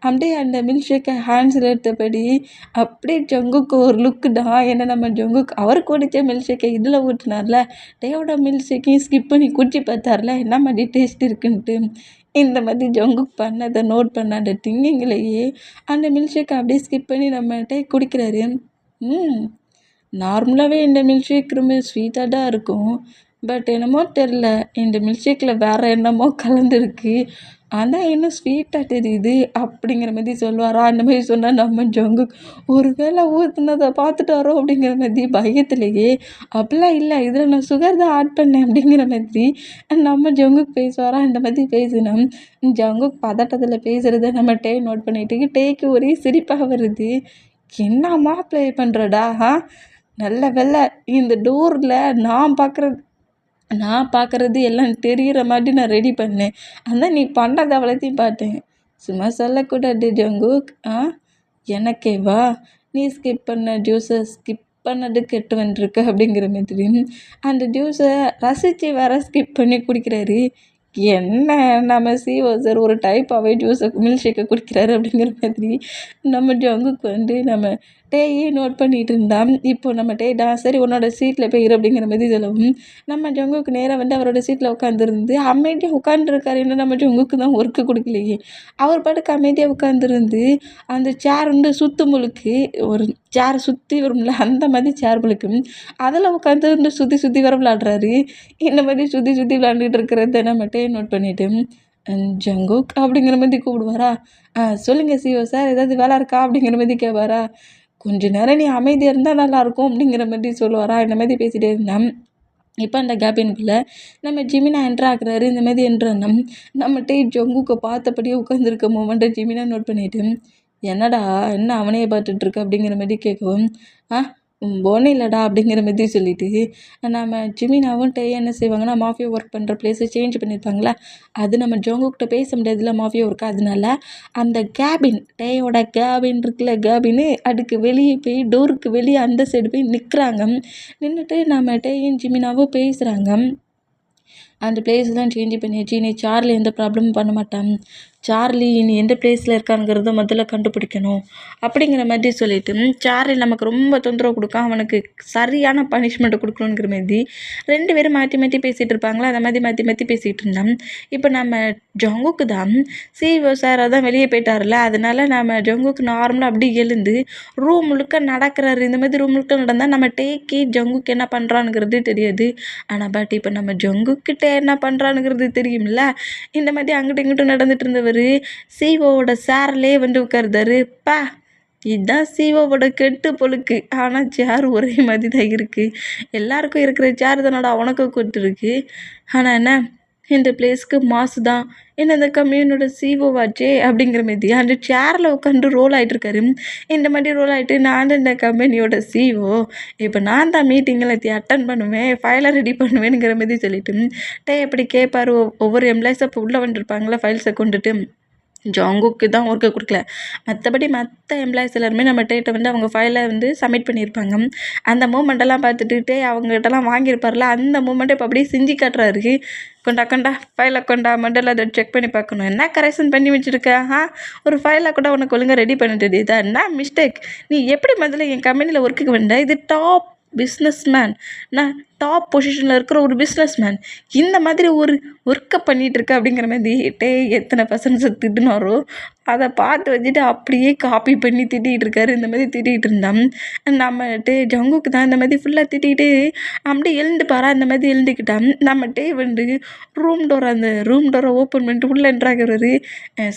அப்படியே அந்த மில்க் ஷேக்கை ஹேண்ட்ஸில் எடுத்தபடி அப்படியே ஜங்குக்கு ஒரு லுக்கு தான். ஏன்னா நம்ம ஜங்குக்கு அவர் குடித்த மில்க் ஷேக்கை இதில் ஊட்டினார்ல, டேவோட மில்க் ஷேக்கையும் ஸ்கிப் பண்ணி குடிச்சு பார்த்தார்ல என்ன மாதிரி டேஸ்ட் இருக்குன்ட்டு. இந்த மாதிரி ஜங்குக் பண்ணதை நோட் பண்ண அந்த திங்கிங்லேயே அந்த மில்க் ஷேக்கை அப்படியே ஸ்கிப் பண்ணி நம்மகிட்ட குடிக்கிறாரு. நார்மலாகவே இந்த மில்க் ஷேக் ரொம்ப ஸ்வீட்டாக தான் இருக்கும். பட் என்னமோ தெரில, இந்த மில்க் ஷேக்கில் வேறு என்னமோ கலந்துருக்கு, ஆனால் இன்னும் ஸ்வீட்டாக தெரியுது அப்படிங்கிற மாதிரி சொல்லுவாரா. அந்த மாதிரி சொன்னால் நம்ம ஜங்குக் ஒரு வேளை ஊற்றுனதை பார்த்துட்டாரோ அப்படிங்கிற மாதிரி பயத்துலேயே அப்படிலாம் இல்லை, இதில் நான் சுகர் தான் ஆட் பண்ணேன் அப்படிங்கிற மாதிரி நம்ம ஜங்குக் பேசுவாரா. இந்த மாதிரி பேசினா ஜங்குக் பதட்டத்தில் பேசுகிறத நம்ம டே நோட் பண்ணிட்டு டேக்கு ஒரே சிரிப்பாக வருது. என்னம்மா ப்ளே பண்ணுறடா நல்ல வேளை இந்த டோரில் நான் பார்க்குறது எல்லாம் தெரிகிற மாதிரி நான் ரெடி பண்ணேன். அதான் நீ பண்ணது அவ்வளோத்தையும் பார்த்தேன். சும்மா சொல்லக்கூடாது ஜங்குக். எனக்கேவா நீ ஸ்கிப் பண்ண ஜூஸை ஸ்கிப் பண்ணது கெட்டு வந்துருக்கு அப்படிங்கிற மாதிரி அந்த ஜூஸை ரசித்து வேற ஸ்கிப் பண்ணி குடிக்கிறாரு. என்ன நம்ம சிஓ சார் ஒரு டைப்பாகவே ஜூஸை மில்க் ஷேக்கை குடிக்கிறாரு அப்படிங்கிற மாதிரி நம்ம ஜங்குக்கு வந்து நம்ம டேயே நோட் பண்ணிகிட்டு இருந்தான். இப்போ நம்ம டேடா சரி உன்னோட சீட்டில் போய் இரு அப்படிங்கிற மாதிரி சொல்லவும் நம்ம ஜங்குக்கு நேராக வந்து அவரோட சீட்டில் உட்காந்துருந்து அமைதியாக உட்காந்துருக்காரு. ஏன்னா நம்ம ஜங்குக்கு தான் ஒர்க்கு கொடுக்கலையே. அவர் பாட்டுக்கு அமைதியாக உட்காந்துருந்து அந்த சேர் வந்து முழுக்கு ஒரு சேரை சுற்றி வரும்ல அந்த மாதிரி சேர் முழுக்கு அதில் உட்காந்துருந்து சுற்றி வர விளாட்றாரு. இந்த மாதிரி சுற்றி விளாண்டுட்டு இருக்கிறத நம்ம டே நோட் பண்ணிவிட்டு ஜங்குக் அப்படிங்கிற மாதிரி கூப்பிடுவாரா. சொல்லுங்கள் சிஓ சார் ஏதாவது வேலை இருக்கா அப்படிங்கிற மாதிரி கேட்பாரா. கொஞ்ச நேரம் நீ அமைதியாக இருந்தால் நல்லாயிருக்கும் அப்படிங்கிற மாதிரி சொல்லுவாரா. இந்த மாதிரி பேசிகிட்டே இருந்தான். இப்போ அந்த கேபினுக்குள்ளே நம்ம ஜிமினா என்ட்ரு ஆகுறாரு. இந்த மாதிரி என்ட்ருன்னா நம்ம டே ஜங்குக்கை பார்த்தபடியே உட்காந்துருக்க மூமெண்ட்டை ஜிமினா நோட் பண்ணிவிட்டு என்னடா என்ன அவனையே பார்த்துட்ருக்க அப்படிங்கிற மாதிரி கேட்கவும் ஒன்றும் இல்லைடா அப்படிங்கிற மாதிரி சொல்லிவிட்டு நம்ம ஜிமினாவும் டே என்ன செய்வாங்கன்னா மாஃபியா ஒர்க் பண்ணுற பிளேஸை சேஞ்ச் பண்ணியிருப்பாங்களா. அது நம்ம ஜங்குக்கிட்ட பேச முடியாதுல்ல மாஃபியா ஒர்க்கு. அதனால அந்த கேபின் டேயோட கேபின் இருக்குல்ல கேபின்னு அதுக்கு வெளியே போய் டோருக்கு வெளியே அந்த சைடு போய் நிற்கிறாங்க. நின்றுட்டு நம்ம டேயும் ஜிமினாவும் பேசுகிறாங்க. அந்த பிளேஸ்லாம் சேஞ்ச் பண்ணியாச்சு. இனி சார்லி எந்த ப்ராப்ளமும் பண்ண மாட்டான். சார்லி இனி எந்த பிளேஸில் இருக்காங்கிறத முதல்ல கண்டுபிடிக்கணும் அப்படிங்கிற மாதிரி சொல்லிவிட்டு சார்லி நமக்கு ரொம்ப தொந்தரவு கொடுக்கான், அவனுக்கு சரியான பனிஷ்மெண்ட்டை கொடுக்கணுங்கிற மாதிரி 2 பேரும் மாற்றி பேசிகிட்டு இருப்பாங்களா. அந்த மாதிரி மாற்றி பேசிகிட்டு இருந்தான். இப்போ நம்ம ஜங்குக்கு தான் சிஓ சார் தான் வெளியே போயிட்டார்ல, அதனால நம்ம ஜங்குக்கு நார்மலாக அப்படி எழுந்து ரூம் முழுக்க நடக்கிறாரு. இந்த மாதிரி ரூம் முழுக்க நடந்தால் நம்ம டேக்கி ஜங்குக்கு என்ன பண்ணுறானுங்கிறது தெரியாது. ஆனால் பட் இப்போ நம்ம ஜங்குக்கிட்ட என்ன பண்ணுறானுங்கிறது தெரியும்ல. இந்த மாதிரி அங்கிட்டும் இங்கிட்டும் நடந்துட்டு இருந்தவர் சிஓவோட சேர்லேயே வந்து உட்காருதாரு. இதுதான் சிஓவோட கெட்டு பொழுக்கு. ஆனால் சேர் ஒரே மாதிரி தான் இருக்குது. எல்லாருக்கும் இருக்கிற சேர் தானோட அவனுக்கும் கொடுத்துருக்கு. ஆனால் என்ன இந்த பிளேஸ்க்கு மாசு தான் என்ன இந்த கம்யூனோட சிஓவாச்சே அப்படிங்கிற மாதிரி அந்த சேரில் உட்காந்து ரோல் ஆகிட்டுருக்காரு. இந்த மாதிரி ரோல் ஆகிட்டு நான் தான் இந்த கம்பெனியோட சிஓ, இப்போ நான் தான் மீட்டிங்கில் அட்டன் பண்ணுவேன், ஃபைலை ரெடி பண்ணுவேனுங்கிற மாதிரி சொல்லிவிட்டு டே எப்படி கேட்பார். ஒவ்வொரு எம்ப்ளாயிஸை இப்போ உள்ளே வந்துருப்பாங்களா ஃபைல்ஸை கொண்டுட்டு ஜங்குக்கு தான் ஒர்க்கை கொடுக்கல. மற்றபடி மற்ற எம்ப்ளாயிஸ் எல்லாருமே நம்ம டேட்டை வந்து அவங்க ஃபைலை வந்து சப்மிட் பண்ணியிருப்பாங்க. அந்த மூமெண்ட்டெல்லாம் பார்த்துட்டு அவங்ககிட்டலாம் வாங்கியிருப்பார்ல அந்த மூமெண்ட்டை இப்போ அப்படியே செஞ்சு காட்டுறாரு. கொண்டா ஃபைலை கொண்டா மண்டல அதை செக் பண்ணி பார்க்கணும் என்ன கரெக்ஷன் பண்ணி வச்சுருக்க. ஒரு ஃபைலை கூட உனக்கு ஒழுங்காக ரெடி பண்ணிட்டு இதான் என்ன மிஸ்டேக். நீ எப்படி முதல்ல என் கம்பெனியில் ஒர்க்குக்கு வந்த. இது டாப் பிஸ்னஸ்மேன், நான் டாப் பொசிஷனில் இருக்கிற ஒரு பிஸ்னஸ்மேன், இந்த மாதிரி ஒரு ஒர்க்கை பண்ணிகிட்ருக்க அப்படிங்கிற மாதிரி எத்தனை பர்சன்ட்ஸை திட்டினாரோ அதை பார்த்து வச்சுட்டு அப்படியே காப்பி பண்ணி திட்டிகிட்டு இருக்காரு. இந்த மாதிரி திட்டிகிட்டு இருந்தான். நம்ம ஜங்குக்கு தான் இந்த மாதிரி ஃபுல்லாக திட்டிகிட்டு அப்படியே எழுந்துப்பாரா. இந்த மாதிரி எழுந்துக்கிட்டான். நம்ம வந்து ரூம் டோரை ஓப்பன் பண்ணிட்டு உள்ளே என்ட்ராகிறாரு.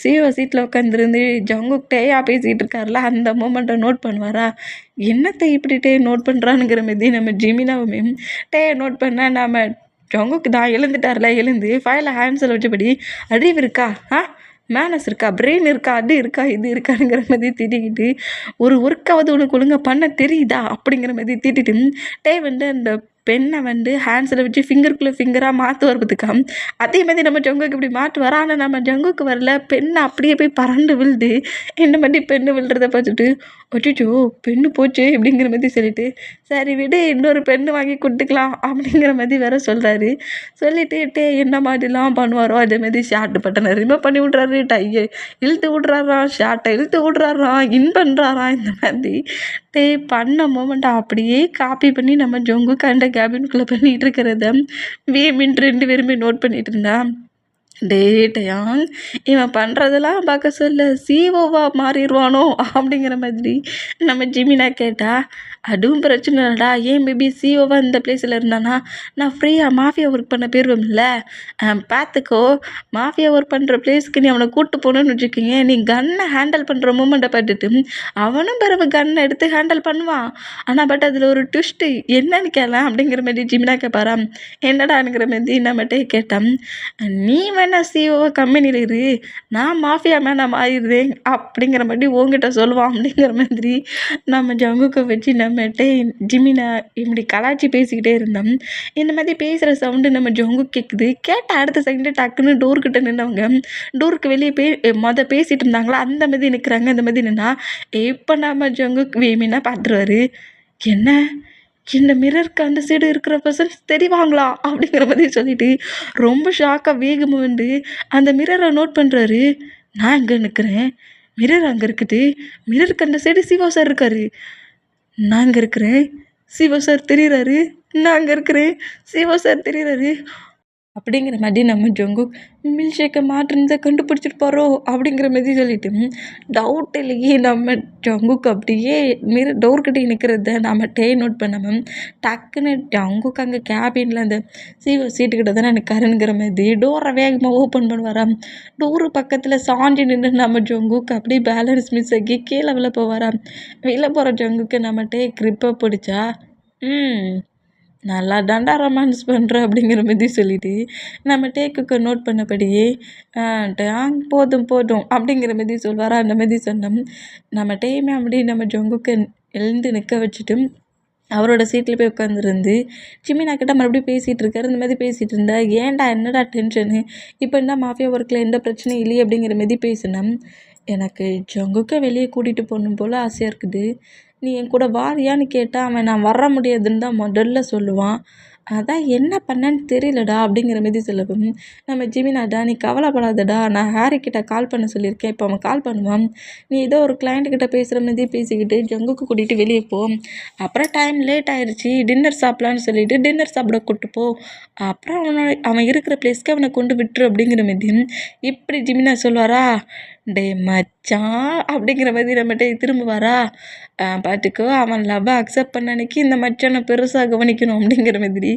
சிஓ சீட்டில் உட்காந்துருந்து ஜங்குக் பேசிகிட்டு இருக்காருல அந்த மூமெண்ட்டை நோட் பண்ணுவாரா. என்னத்தை இப்படி நோட் பண்ணுறானுங்கிற மாதிரி நம்ம ஜிமினாவுமே நோட் பண்ண நம்ம ஜங்குக்கு தான் எழுந்துட்டார்ல. எழுந்து ஃபைலை ஹேண்ட்ஸில் வச்சபடி அறிவு இருக்கா, மேனஸ் இருக்கா, பிரெயின் இருக்கா, அது இருக்கா, இது இருக்கானுங்கிற மாதிரி திட்டிக்கிட்டு ஒரு ஒர்க்காவது உனக்கு ஒழுங்காக பண்ண தெரியுதா அப்படிங்கிற மாதிரி திட்டிட்டு வந்து அந்த பெண்ணை வந்து ஹேண்ட்ஸில் வச்சு ஃபிங்கருக்குள்ளே ஃபிங்கராக மாற்றுவதுக்கா அதே மாதிரி நம்ம ஜங்குக்கு இப்படி மாட்டுவார். ஆனால் நம்ம ஜங்குக்கு வரல. பெண்ணை அப்படியே போய் பறந்து விழுது. இந்த மாதிரி பெண்ணு விழுறத பார்த்துட்டு அச்சோ பெண்ணு போச்சு அப்படிங்கிற மாதிரி சொல்லிட்டு சரி விடு இன்னொரு பெண்ணு வாங்கி கொடுத்துக்கலாம் அப்படிங்கிற மாதிரி வேற சொல்கிறாரு. சொல்லிட்டு என்ன மாதிரிலாம் பண்ணுவாரோ அதே மாதிரி ஷார்ட் பட்டனை ரிமூவ் பண்ணி விட்றாரு, டையை இழுத்து விட்றாராம், ஷார்ட்டை இழுத்து விட்றாராம், இன் பண்ணுறாராம். இந்த மாதிரி பண்ண மூமெண்ட்டை அப்படியே காப்பி பண்ணி நம்ம ஜொங்கு கண்ட கேபின்குள்ளே பண்ணிகிட்டு இருக்கிறத வேமின்ட்டு 2 பேருமே நோட் பண்ணிகிட்டு இருந்தா. டேட்டையாங் இவன் பண்ணுறதெல்லாம் பார்க்க சொல்ல சிஓவா மாறிடுவானோ அப்படிங்கிற மாதிரி நம்ம ஜிமினா கேட்டா. அதுவும் பிரச்சனை இல்லைடா, ஏன் பேபி சிஓவா இந்த பிளேஸில் இருந்தானா நான் ஃப்ரீயாக மாஃபியா ஒர்க் பண்ண போயிடுவேன்ல. பார்த்துக்கோ, மாஃபியா ஒர்க் பண்ணுற பிளேஸ்க்கு நீ அவனை கூப்பிட்டு போகணுன்னு வச்சுக்கோங்க. நீ கன்னை ஹேண்டில் பண்ணுற மூமெண்ட்டை பார்த்துட்டு அவனும் பிறகு கன்னை எடுத்து ஹேண்டில் பண்ணுவான். ஆனால் பட் அதில் ஒரு ட்விஸ்ட்டு என்னன்னு கேட்கலாம் அப்படிங்கிற மாதிரி ஜிமினா கேட்பாரா. என்னடாங்கிற மாதிரி நம்மகிட்டே கேட்டான். நீ வேணா சிஓ கம்பெனியில் இரு, நான் மாஃபியா மேனா மாறிடுறேன் அப்படிங்கிற மாதிரி உங்ககிட்ட சொல்லுவான் அப்படிங்கிற மாதிரி நம்ம ஜங்குக்கை வச்சு நம்மகிட்ட ஜிமினா இப்படி கலாச்சி பேசிக்கிட்டே இருந்தோம். இந்த மாதிரி பேசுகிற சவுண்டு நம்ம ஜங்கு கேட்குது. கேட்ட அடுத்த செகண்டு டக்குன்னு டோர்கிட்ட நின்றவங்க டோருக்கு வெளியே பேசிகிட்டு இருந்தாங்களா அந்த மாதிரி நிற்கிறாங்க. அந்த மாதிரி நின்னா இப்போ நம்ம ஜங்குக்கு வேமினா பார்த்துருவாரு. என்ன இந்த மிரருக்கு அந்த சைடு இருக்கிற பர்சன்ஸ் தெரிவாங்களா அப்படிங்கிற மாதிரி சொல்லிட்டு ரொம்ப ஷாக்காக வேகமாக வந்து அந்த மிரரை நோட் பண்ணுறாரு. நான் இங்கே நிற்கிறேன், மிரர் அங்கே இருக்குது, மிரருக்கு அந்த சைடு சிவா சார் இருக்காரு, நான் இங்கே இருக்கிறேன், சிவா சார் தெரியுறாரு, நான் அங்கே இருக்கிறேன், சிவா சார் தெரியுறாரு அப்படிங்கிற மாதிரி நம்ம ஜங்குக் மில்க் ஷேக்கை மாற்றினதை கண்டுபிடிச்சிருப்பாரோ அப்படிங்கிற மாதிரி சொல்லிட்டு டவுட் இல்லையே நம்ம ஜங்குக் அப்படியே டோர்கிட்டே நிற்கிறத நம்ம நோட் பண்ணாமல் டக்குன்னு ஜங்குக் அங்கே கேபினில் அந்த சீட்டுக்கிட்ட தானே நிற்காருங்கிற மாதிரி டோரை வேகமாக ஓப்பன் பண்ணுவாராம். டோரு பக்கத்தில் சாஞ்சி நின்று நம்ம ஜங்குக் அப்படியே பேலன்ஸ் மிஸ் ஆகி கீழே விழ போவாராம். வெளில போகிற ஜங்குக்கு நம்மகிட்டே க்ரிப்பை பிடிச்சா நல்லா தாண்டா ரொமான்ஸ் பண்ணுற அப்படிங்கிற மாதிரி சொல்லிட்டு நம்ம டேக்குக்கு நோட் பண்ணபடியே போதும் போதும் அப்படிங்கிற மாதிரி சொல்வாரா. அந்த மாதிரி சொன்னோம். நம்ம டேமே அப்படி நம்ம ஜங்குக்கு எழுந்து நிற்க வச்சுட்டு அவரோட சீட்டில் போய் உட்காந்துருந்து ஜிமினா கிட்ட மறுபடியும் பேசிகிட்டு இருக்காரு. இந்த மாதிரி பேசிகிட்டு இருந்தா ஏன்டா என்னடா டென்ஷனு, இப்போ என்ன மாஃபியா ஒர்க்கில் எந்த பிரச்சனையும் இல்லையே அப்படிங்கிற மாதிரி பேசினோம். எனக்கு ஜங்குக்கை வெளியே கூட்டிகிட்டு போகணும் போல் ஆசையாக இருக்குது, நீ என் கூட வாரியான்னு கேட்டால் அவன் நான் வர முடியாதுன்னு தான் முதல்ல சொல்லுவான். அதான் என்ன பண்ணேன்னு தெரியலடா அப்படிங்கிற மாதிரி சொல்லவும் நம்ம ஜிமினாடா நீ கவலைப்படாதடா, நான் ஹாரிக்கிட்ட கால் பண்ண சொல்லியிருக்கேன், இப்போ அவன் கால் பண்ணுவான், நீ ஏதோ ஒரு கிளைண்ட்டுக்கிட்ட பேசுகிற மாதிரி பேசிக்கிட்டு ஜங்குக்கு கூட்டிகிட்டு வெளியே போ, அப்புறம் டைம் லேட் ஆயிடுச்சு டின்னர் சாப்பிட்லான்னு சொல்லிட்டு டின்னர் சாப்பிட கூப்பிட்டு போ, அப்புறம் அவன் இருக்கிற பிளேஸ்க்கு அவனை கொண்டு விட்டுரு அப்படிங்கிற மாதிரி இப்படி ஜிமினா சொல்வாரா. டே மச்சான் அப்படிங்கிற மாதிரி நம்மகிட்ட திரும்புவாரா. பார்த்துக்கோ, அவன் லவ்வை அக்செப்ட் பண்ண அன்னைக்கு இந்த மச்சானை பெருசாக கவனிக்கணும் அப்படிங்கிற மாதிரி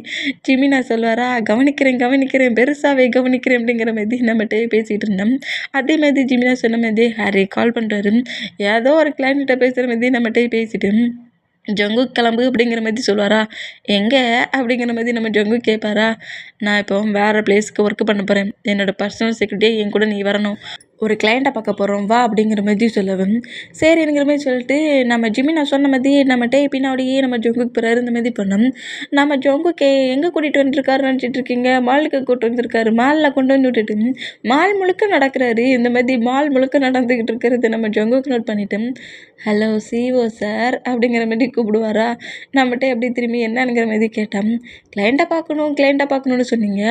ஜிமினா சொல்வாரா. கவனிக்கிறேன் பெருசாகவே கவனிக்கிறேன் அப்படிங்கிற மாதிரி நம்மகிட்ட பேசிகிட்டு இருந்தோம். அதே மாதிரி ஜிமினா சொன்ன மாதிரி ஹாரி கால் பண்ணுறாரு. ஏதோ ஒரு கிளைண்ட்கிட்ட பேசுகிற மாதிரி நம்மகிட்ட பேசிட்டு ஜங்கு கிளம்பு அப்படிங்கிற மாதிரி சொல்லுவாரா. எங்கே அப்படிங்கிற மாதிரி நம்ம ஜங்கு கேட்பாரா. நான் இப்போ வேறு பிளேஸ்க்கு ஒர்க் பண்ண போகிறேன், என்னோடய பர்சனல் செக்ரட்டரி என் கூட நீ வரணும், ஒரு கிளைண்ட்டை பார்க்க போகிறோம் வா அப்படிங்கிற மாதிரி சொல்லவும் சரிங்கிற மாதிரி சொல்லிட்டு நம்ம ஜிமினா சொன்ன மாதிரி நம்ம பின்னாடியே நம்ம ஜொங்குக்கு போகிறாரு. இந்த மாதிரி பண்ணோம். நம்ம ஜொங்குக்கு எங்கே கூட்டிகிட்டு வந்துருக்காருன்னு நினச்சிட்டு இருக்கீங்க, மாலுக்கு கூப்பிட்டு வந்திருக்காரு, மாலில் கொண்டு வந்து விட்டுட்டு மால் முழுக்க நடக்கிறாரு. இந்த மாதிரி மால் முழுக்க நடந்துக்கிட்டு இருக்கிறது நம்ம ஜொங்குக்கு நோட் பண்ணிட்டோம். ஹலோ சிஓ சார் அப்படிங்கிற மாதிரி கூப்பிடுவாரா. நம்மகிட்ட எப்படி திரும்பி என்னங்கிற மாதிரி கேட்டோம். கிளைண்ட்டை பார்க்கணுன்னு சொன்னீங்க,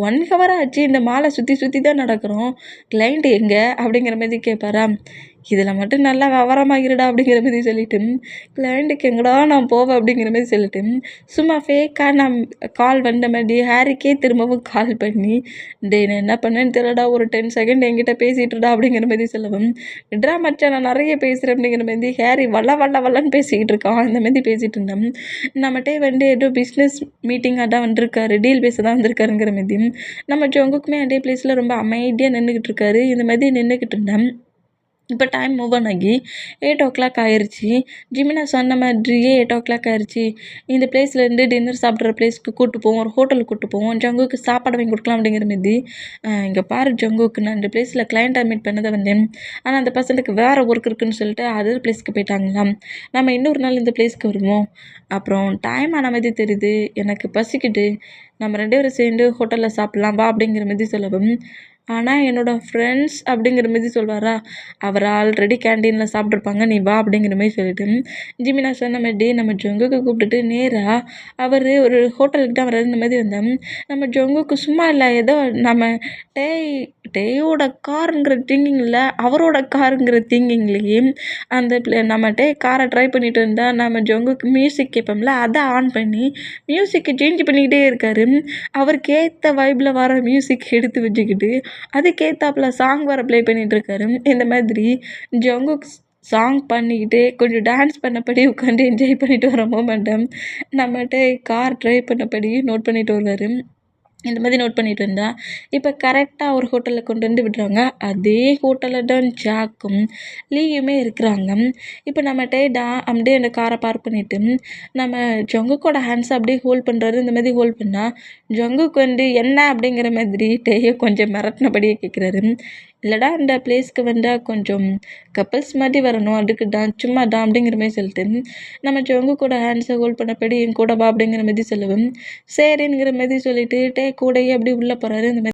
1 hour ஆச்சு இந்த மாலை சுற்றி தான் நடக்கிறோம், கிளைண்ட் எங்கே அப்படிங்கிற மாதிரி கேட்பாரா. இதில் மட்டும் நல்லா விவரமாகிருடா அப்படிங்கிற மாதிரி சொல்லிட்டு கிளைண்ட்டுக்கு எங்கடா நான் போவேன் அப்படிங்கிற மாதிரி சொல்லிட்டு சும்மா ஃபேக்காக நான் கால் வந்த மாதிரி ஹாரிக்கே திரும்பவும் கால் பண்ணி டே நான் என்ன பண்ணேன்னு தெரியலடா, ஒரு 10 செகண்ட் என்கிட்ட பேசிட்டுடா அப்படிங்கிற மாதிரி சொல்லவும் விட்ரா மச்சான் நான் நிறைய பேசுகிறேன் அப்படிங்கிற மாதிரி ஹாரி வல்லன்னு பேசிக்கிட்டு இருக்கான். அந்த மாதிரி பேசிகிட்டு இருந்தோம். நம்மகிட்டே ஏதோ பிஸ்னஸ் மீட்டிங்காக தான் வந்திருக்காரு, டீல் பேச தான் வந்திருக்காருங்கிற மாதிரி நம்ம ஜொங்குக்குமே அதே பிளேஸில் ரொம்ப அமைதியாக நின்றுக்கிட்டு இருக்காரு. இந்த மாதிரி நின்றுக்கிட்டு இருந்தேன். இப்போ டைம் மூவ் ஆன் ஆகி 8:00 ஆயிருச்சு. ஜிமினா சொன்ன மாதிரியே 8:00 ஆயிருச்சு. இந்த பிளேஸ்லேருந்து டின்னர் சாப்பிட்ற பிளேஸ்க்கு கூட்டு போவோம். ஒரு ஹோட்டலுக்கு கூட்டு போவோம். ஜங்குக்கு சாப்பாடு வாங்கி கொடுக்கலாம் அப்படிங்கிற மாரி. இங்கே பாரு ஜங்குக்கு, நான் இந்த பிளேஸில் கிளையண்ட்டை மீட் பண்ண தான் வந்தேன். ஆனால் அந்த பர்சனுக்கு வேறு ஒர்க் இருக்குன்னு சொல்லிட்டு அதர் பிளேஸ்க்கு போயிட்டாங்களாம். நம்ம இன்னொரு நாள் இந்த பிளேஸ்க்கு வருவோம். அப்புறம் டைம் ஆன மாதிரி தெரியுது. எனக்கு பசிக்குது. நம்ம 2 பேரும் சேர்ந்து ஹோட்டலில் சாப்பிட்லாம் வா அப்படிங்கிற மாதிரி சொல்லவும், ஆனால் என்னோடய ஃப்ரெண்ட்ஸ் அப்படிங்கிற மாரி சொல்வாரா, அவர் ஆல்ரெடி கேன்டீனில் சாப்பிட்ருப்பாங்க, நீ வா அப்படிங்கிற மாரி சொல்லிட்டு, ஜிமினா சொன்ன மாரி நம்ம ஜங்குக்கு கூப்பிட்டுட்டு நேராக அவர் ஒரு ஹோட்டலுக்கு தான் வர்றாரு. இந்த மாதிரி வந்தேன். நம்ம ஜங்குக்கு சும்மா இல்லை, ஏதோ நம்ம டேய் டேயோட காருங்கிற திங்கிங்கில் அவரோட காருங்கிற திங்கிங்லேயே அந்த நம்ம காரை ட்ரை பண்ணிட்டு இருந்தால் நம்ம ஜங்குக்கு மியூசிக் கேட்போம்ல, அதை ஆன் பண்ணி மியூசிக்கை சேஞ்ச் பண்ணிக்கிட்டே இருக்காரு. அவருக்கு ஏற்ற வைப்பில் வர மியூசிக் எடுத்து வச்சுக்கிட்டு அதுக்கேற்றாப்புல சாங் வேறு ப்ளே பண்ணிகிட்ருக்காரு. இந்த மாதிரி ஜங்குக் சாங் பண்ணிக்கிட்டு கொஞ்சம் டான்ஸ் பண்ணபடி உட்காந்து என்ஜாய் பண்ணிட்டு வர மொமெண்ட்டை நம்மகிட்ட கார் ட்ரைவ் பண்ணபடி நோட் பண்ணிட்டு வருவார். இந்த மாதிரி நோட் பண்ணிட்டு இருந்தா, இப்போ கரெக்டாக ஒரு ஹோட்டலில் கொண்டு வந்து விடுறாங்க. அதே ஹோட்டலில் தான் ஜாக்கும் லீயுமே இருக்கிறாங்க. இப்போ நம்ம அப்படியே அந்த காரை பார்க் பண்ணிவிட்டு நம்ம ஜங்குக்கோட ஹேண்ட்ஸை அப்படியே ஹோல்ட் பண்ணுறாரு. இந்த மாதிரி ஹோல்ட் பண்ணால் ஜங்குக்கு வந்து என்ன அப்படிங்கிற மாதிரி டேயை கொஞ்சம் மிரட்டினபடியே கேட்குறாரு. இல்லைடா இந்த பிளேஸ்க்கு வந்தால் கொஞ்சம் கப்பல்ஸ் மாதிரி வரணும், அதுக்கு தான் சும்மா தான் அப்படிங்கிற மாதிரி சொல்லிட்டு நம்ம ஜங்குக்கோட ஹேண்ட்ஸை ஹோல்ட் பண்ணபடி என் கூட வா அப்படிங்கிற மாதிரி சொல்லுவேன். சரிங்கிற மாதிரி சொல்லிட்டு கூடையே அப்படி உள்ளே போகிறாரு. இந்த மாதிரி